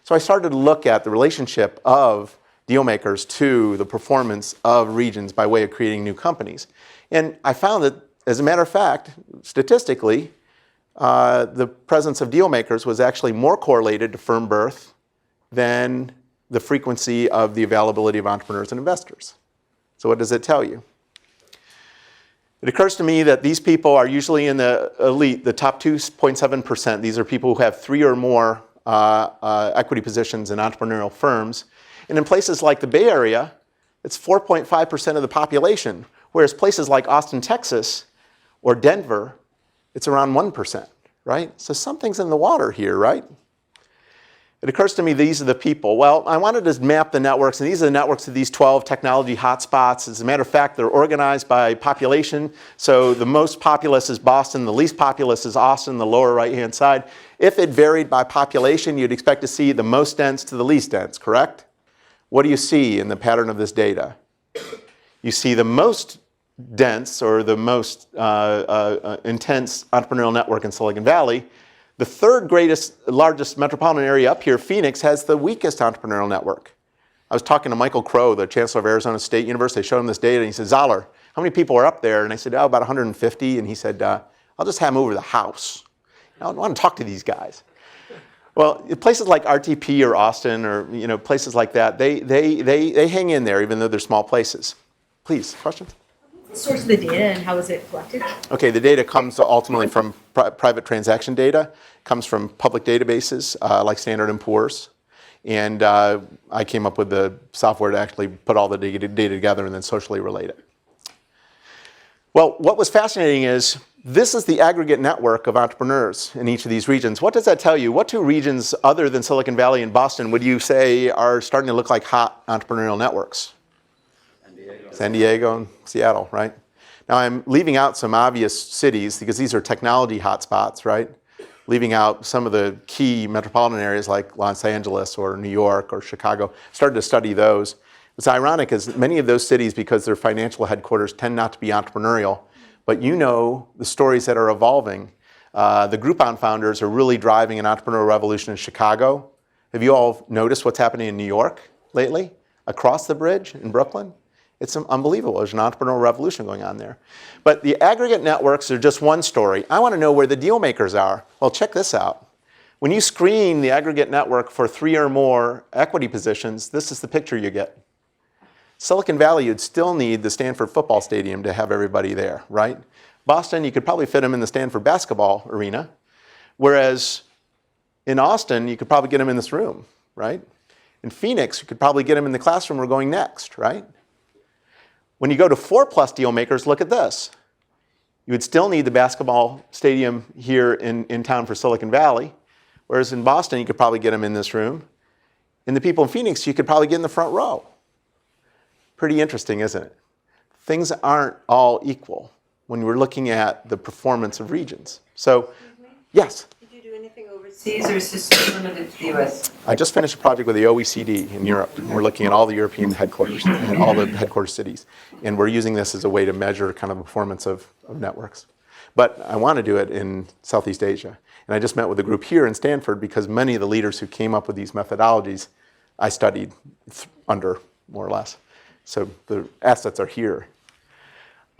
So I started to look at the relationship of deal makers to the performance of regions by way of creating new companies. And I found that, as a matter of fact, statistically, the presence of deal makers was actually more correlated to firm birth than the frequency of the availability of entrepreneurs and investors. So what does it tell you? It occurs to me that these people are usually in the elite, the top 2.7%. These are people who have 3 or more equity positions in entrepreneurial firms. And in places like the Bay Area, it's 4.5% of the population, whereas places like Austin, Texas, or Denver, it's around 1%, right? So something's in the water here, right? It occurs to me these are the people. Well, I wanted to map the networks, and these are the networks of these 12 technology hotspots. As a matter of fact, they're organized by population. So the most populous is Boston, the least populous is Austin, the lower right-hand side. If it varied by population, you'd expect to see the most dense to the least dense, correct? What do you see in the pattern of this data? You see the most dense or the most intense entrepreneurial network in Silicon Valley. The third largest metropolitan area up here, Phoenix, has the weakest entrepreneurial network. I was talking to Michael Crow, the chancellor of Arizona State University. I showed him this data, and he said, Zoller, how many people are up there? And I said, oh, about 150. And he said, I'll just have them over to the house. I want to talk to these guys. Well, places like RTP or Austin or places like that, they hang in there even though they're small places. Please, questions?
What's the source of the data and how is it collected?
Okay, the data comes ultimately from private transaction data, comes from public databases like Standard & Poor's. And I came up with the software to actually put all the data together and then socially relate it. Well, what was fascinating is this is the aggregate network of entrepreneurs in each of these regions. What does that tell you? What two regions other than Silicon Valley and Boston would you say are starting to look like hot entrepreneurial networks? San Diego and Seattle, right? Now I'm leaving out some obvious cities because these are technology hotspots, right? Leaving out some of the key metropolitan areas like Los Angeles or New York or Chicago. Started to study those. What's ironic is many of those cities, because their financial headquarters tend not to be entrepreneurial, but the stories that are evolving. The Groupon founders are really driving an entrepreneurial revolution in Chicago. Have you all noticed what's happening in New York lately? Across the bridge in Brooklyn? It's unbelievable. There's an entrepreneurial revolution going on there. But the aggregate networks are just one story. I want to know where the deal makers are. Well, check this out. When you screen the aggregate network for 3 or more equity positions, this is the picture you get. Silicon Valley, you'd still need the Stanford football stadium to have everybody there, right? Boston, you could probably fit them in the Stanford basketball arena. Whereas in Austin, you could probably get them in this room, right? In Phoenix, you could probably get them in the classroom we're going next, right? When you go to 4+ deal makers, look at this. You would still need the basketball stadium here in town for Silicon Valley. Whereas in Boston, you could probably get them in this room. And the people in Phoenix, you could probably get in the front row. Pretty interesting, isn't it? Things aren't all equal when we're looking at the performance of regions. So, yes?
Did you do anything overseas or is this just limited to the US?
I just finished a project with the OECD in Europe. We're looking at all the European headquarters and all the headquarters cities. And we're using this as a way to measure kind of the performance of networks. But I want to do it in Southeast Asia. And I just met with a group here in Stanford because many of the leaders who came up with these methodologies I studied under, more or less. So the assets are here.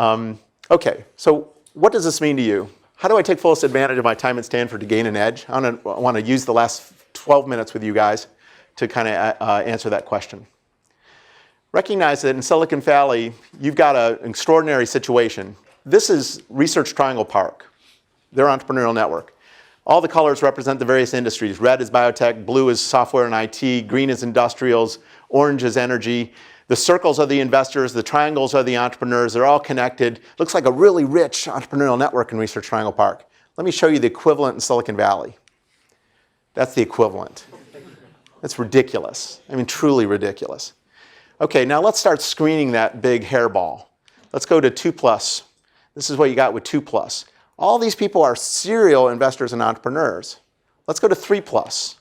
Okay, so what does this mean to you? How do I take fullest advantage of my time at Stanford to gain an edge? I want to use the last 12 minutes with you guys to kind of answer that question. Recognize that in Silicon Valley, you've got an extraordinary situation. This is Research Triangle Park, their entrepreneurial network. All the colors represent the various industries. Red is biotech, blue is software and IT, green is industrials, orange is energy. The circles are the investors, the triangles are the entrepreneurs, they're all connected. Looks like a really rich entrepreneurial network in Research Triangle Park. Let me show you the equivalent in Silicon Valley. That's the equivalent. That's ridiculous. I mean, truly ridiculous. Okay, now let's start screening that big hairball. Let's go to 2+. This is what you got with 2+. All these people are serial investors and entrepreneurs. Let's go to 3+.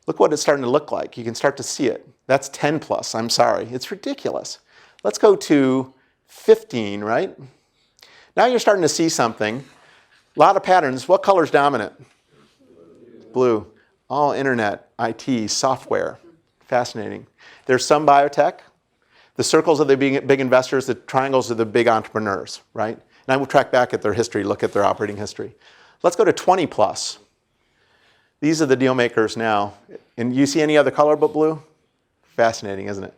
Look what it's starting to look like. You can start to see it. That's 10+, I'm sorry. It's ridiculous. Let's go to 15, right? Now you're starting to see something. A lot of patterns. What color is dominant? Blue. All internet, IT, software. Fascinating. There's some biotech. The circles are the big investors. The triangles are the big entrepreneurs, right? And I will track back at their history, look at their operating history. Let's go to 20+. These are the deal makers now. And you see any other color but blue? Fascinating, isn't it?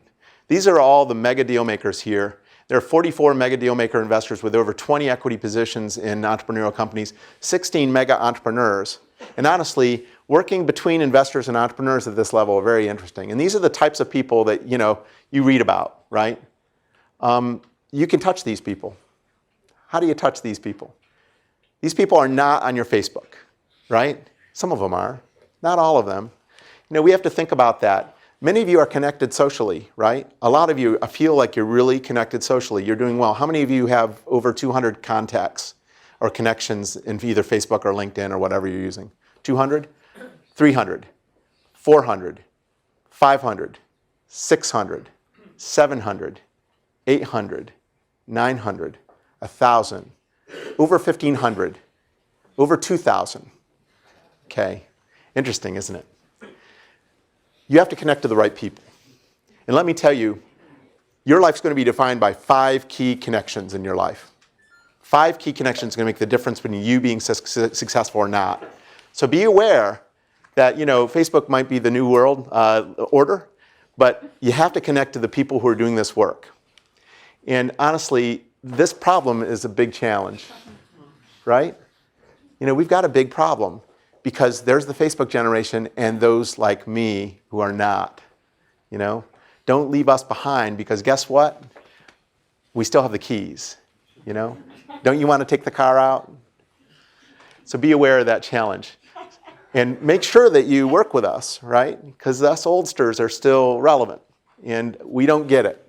These are all the mega deal makers here. There are 44 mega deal maker investors with over 20 equity positions in entrepreneurial companies, 16 mega entrepreneurs. And honestly, working between investors and entrepreneurs at this level are very interesting. And these are the types of people that you read about, right? You can touch these people. How do you touch these people? These people are not on your Facebook, right? Some of them are, not all of them. We have to think about that. Many of you are connected socially, right? A lot of you, I feel like you're really connected socially. You're doing well. How many of you have over 200 contacts or connections in either Facebook or LinkedIn or whatever you're using? 200? 300? 400? 500? 600? 700? 800? 900? 1,000? Over 1,500? Over 2,000? Okay, interesting, isn't it? You have to connect to the right people. And let me tell you, your life's going to be defined by 5 key connections in your life. 5 key connections are going to make the difference between you being successful or not. So be aware that, Facebook might be the new world order, but you have to connect to the people who are doing this work. And honestly, this problem is a big challenge, right? We've got a big problem because there's the Facebook generation and those like me who are not, Don't leave us behind because guess what? We still have the keys, Don't you want to take the car out? So be aware of that challenge. And make sure that you work with us, right? Because us oldsters are still relevant. And we don't get it,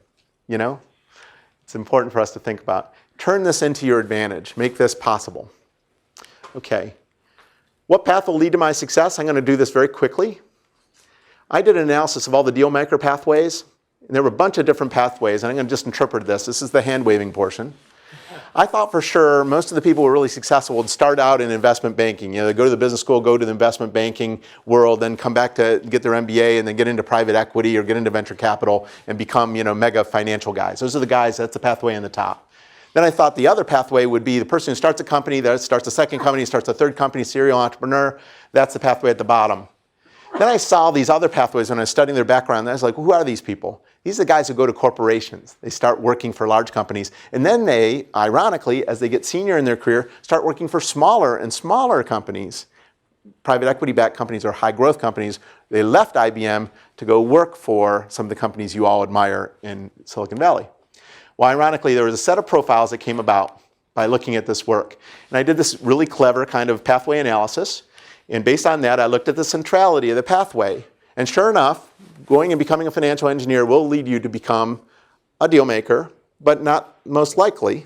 It's important for us to think about. Turn this into your advantage. Make this possible. Okay. What path will lead to my success? I'm going to do this very quickly. I did an analysis of all the dealmaker pathways. And there were a bunch of different pathways. And I'm going to just interpret this. This is the hand-waving portion. I thought for sure most of the people who were really successful would start out in investment banking. They go to the business school, go to the investment banking world, then come back to get their MBA and then get into private equity or get into venture capital and become, mega financial guys. Those are the guys, that's the pathway in the top. Then I thought the other pathway would be the person who starts a company, that starts a second company, starts a third company, serial entrepreneur. That's the pathway at the bottom. Then I saw these other pathways when I was studying their background. And I was like, who are these people? These are the guys who go to corporations. They start working for large companies. And then they, ironically, as they get senior in their career, start working for smaller and smaller companies, private equity-backed companies or high-growth companies. They left IBM to go work for some of the companies you all admire in Silicon Valley. Well, ironically, there was a set of profiles that came about by looking at this work. And I did this really clever kind of pathway analysis. And based on that, I looked at the centrality of the pathway. And sure enough, going and becoming a financial engineer will lead you to become a deal maker, but not most likely.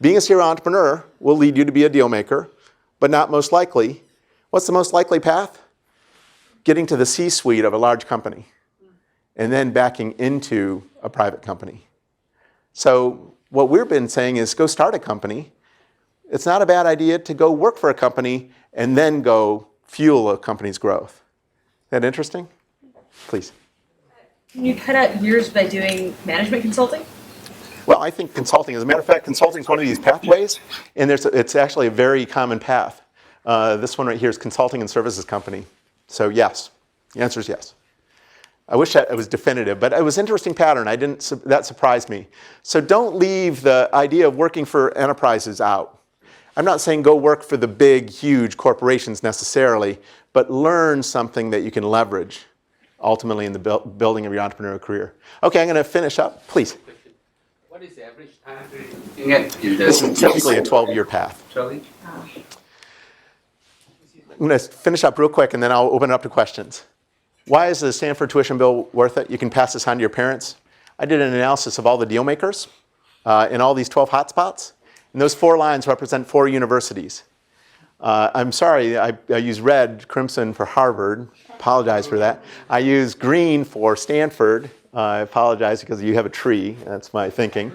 Being a serial entrepreneur will lead you to be a deal maker, but not most likely. What's the most likely path? Getting to the C-suite of a large company and then backing into a private company. So what we've been saying is go start a company. It's not a bad idea to go work for a company and then go fuel a company's growth. Is that interesting? Please.
Can you cut out years by doing management consulting?
Well, I think consulting, as a matter of fact, consulting is one of these pathways, and it's actually a very common path. This one right here is consulting and services company. So yes, the answer is yes. I wish it was definitive, but it was an interesting pattern. That surprised me. So don't leave the idea of working for enterprises out. I'm not saying go work for the big, huge corporations necessarily, but learn something that you can leverage ultimately in the building of your entrepreneurial career. Okay, I'm going to finish up. Please.
What is the average time looking at in
This is typically a 12-year path.
12?
I'm going to finish up real quick, and then I'll open it up to questions. Why is the Stanford tuition bill worth it? You can pass this on to your parents. I did an analysis of all the deal makers in all these 12 hotspots. And those 4 lines represent 4 universities. I'm sorry, I use red, crimson for Harvard. Apologize for that. I use green for Stanford. I apologize because you have a tree. That's my thinking.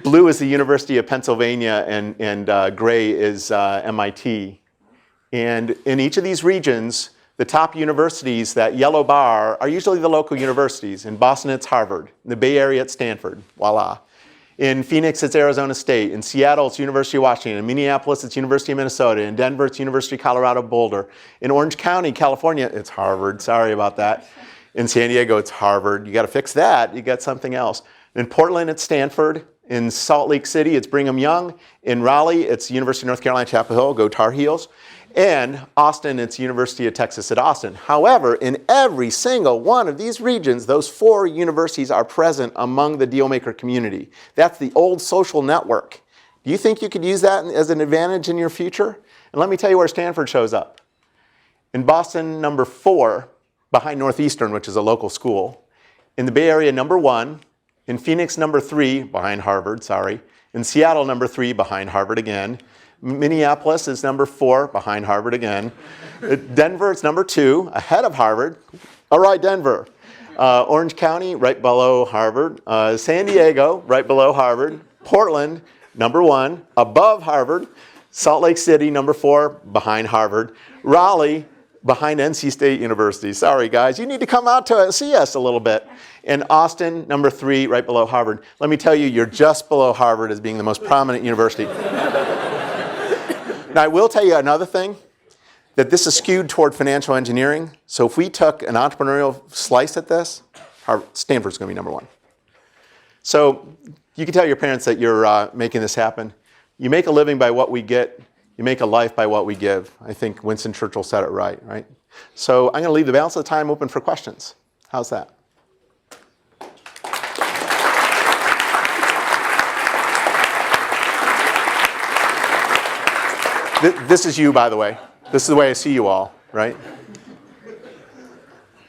Blue is the University of Pennsylvania, and gray is MIT. And in each of these regions, the top universities, that yellow bar, are usually the local universities. In Boston, it's Harvard. In the Bay Area, it's Stanford. Voila. In Phoenix, it's Arizona State. In Seattle, it's University of Washington. In Minneapolis, it's University of Minnesota. In Denver, it's University of Colorado Boulder. In Orange County, California, it's Harvard. Sorry about that. In San Diego, it's Harvard. You got to fix that. You got something else. In Portland, it's Stanford. In Salt Lake City, it's Brigham Young. In Raleigh, it's University of North Carolina, Chapel Hill. Go Tar Heels. And Austin, it's University of Texas at Austin. However, in every single one of these regions, those 4 universities are present among the dealmaker community. That's the old social network. Do you think you could use that as an advantage in your future? And let me tell you where Stanford shows up. In Boston, number 4, behind Northeastern, which is a local school. In the Bay Area, number 1. In Phoenix, number 3, behind Harvard, sorry. In Seattle, number 3, behind Harvard again. Minneapolis is number 4, behind Harvard again. Denver is number 2, ahead of Harvard. All right, Denver. Orange County, right below Harvard. San Diego, right below Harvard. Portland, number 1, above Harvard. Salt Lake City, number 4, behind Harvard. Raleigh, behind NC State University. Sorry, guys. You need to come out to see us a little bit. And Austin, number 3, right below Harvard. Let me tell you, you're just below Harvard as being the most prominent university. Now, I will tell you another thing, that this is skewed toward financial engineering. So if we took an entrepreneurial slice at this, Stanford's going to be number 1. So you can tell your parents that you're making this happen. You make a living by what we get. You make a life by what we give. I think Winston Churchill said it right? So I'm going to leave the balance of the time open for questions. How's that? This is you, by the way. This is the way I see you all, right?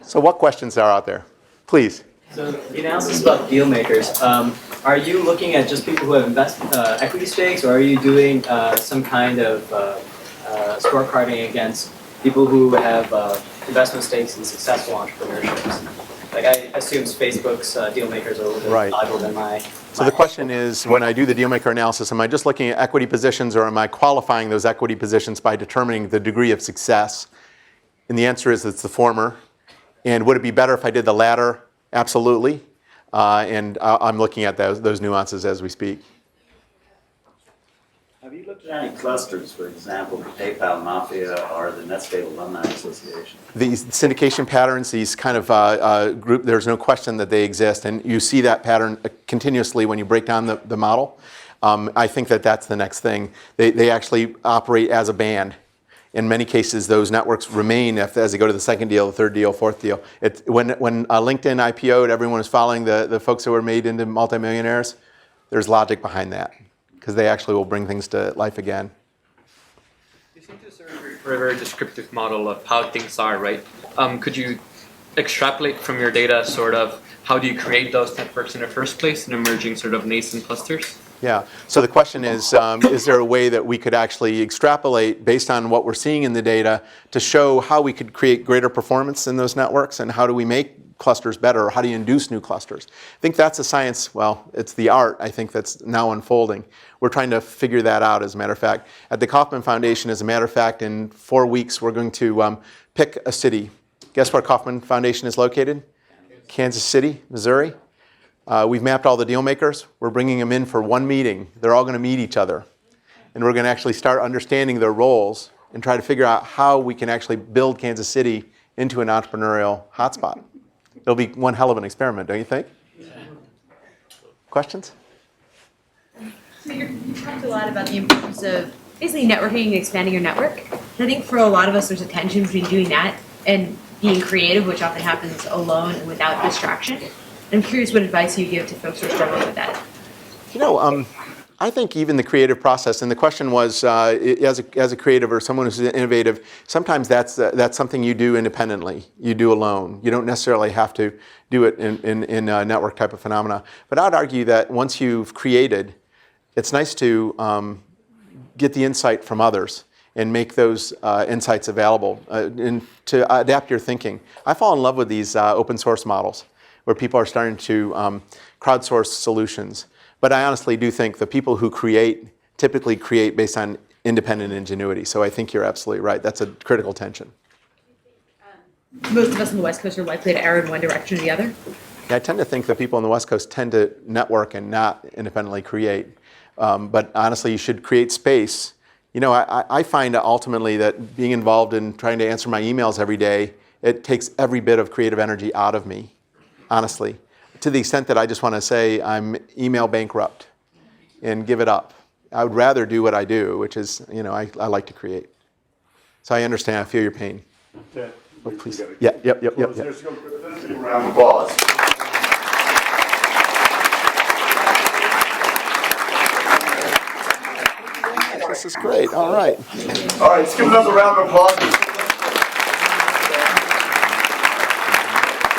So what questions are out there? Please.
So the analysis about Dealmakers, are you looking at just people who have equity stakes, or are you doing some kind of scorecarding against people who have investment stakes in successful entrepreneurships? Like I assume Facebook's Dealmakers are a little bit valuable than my.
So the question is, when I do the Dealmaker analysis, am I just looking at equity positions, or am I qualifying those equity positions by determining the degree of success? And the answer is it's the former. And would it be better if I did the latter? Absolutely. And I'm looking at those nuances as we speak.
Have you looked at any clusters, for example, the PayPal Mafia or the Netscape Alumni Association?
These syndication patterns, these kind of group, there's no question that they exist. And you see that pattern continuously when you break down the model. I think that that's the next thing. They actually operate as a band. In many cases, those networks remain as they go to the second deal, the third deal, fourth deal. When LinkedIn IPO'd, everyone was following the folks that were made into multimillionaires. There's logic behind that, because they actually will bring things to life again.
You seem to serve a very descriptive model of how things are, right? Could you extrapolate from your data sort of how do you create those networks in the first place in emerging sort of nascent clusters?
Yeah, so the question is there a way that we could actually extrapolate based on what we're seeing in the data to show how we could create greater performance in those networks, and how do we make clusters better, or how do you induce new clusters? I think that's a science, well, it's the art, I think, that's now unfolding. We're trying to figure that out, as a matter of fact. At the Kauffman Foundation, as a matter of fact, in 4 weeks, we're going to pick a city. Guess where Kauffman Foundation is located? Kansas City, Missouri. We've mapped all the deal makers. We're bringing them in for one meeting. They're all going to meet each other. And we're going to actually start understanding their roles and try to figure out how we can actually build Kansas City into an entrepreneurial hotspot. It'll be one hell of an experiment, don't you think? Questions?
So you talked a lot about the importance of basically networking and expanding your network. And I think for a lot of us, there's a tension between doing that and being creative, which often happens alone and without distraction. I'm curious what advice you give to folks who are struggling with that.
You know, I think even the creative process, and the question was, as a creative or someone who's innovative, sometimes that's something you do independently, you do alone. You don't necessarily have to do it in a network type of phenomena. But I'd argue that once you've created, it's nice to get the insight from others and make those insights available and to adapt your thinking. I fall in love with these open source models, where people are starting to crowdsource solutions. But I honestly do think the people who create typically create based on independent ingenuity. So I think you're absolutely right. That's a critical tension.
Most of us on the West Coast are likely to err in one direction or the other.
Yeah, I tend to think that people on the West Coast tend to network and not independently create. But honestly, you should create space. You know, I find ultimately that being involved in trying to answer my emails every day, it takes every bit of creative energy out of me. Honestly, to the extent that I just want to say I'm email bankrupt and give it up. I would rather do what I do, which is, you know, I like to create. So I understand, I feel your pain.
Okay.
Oh, please. Yeah, yep.
Let's give a round of applause.
This is great, all right.
All right, let's give another round of applause.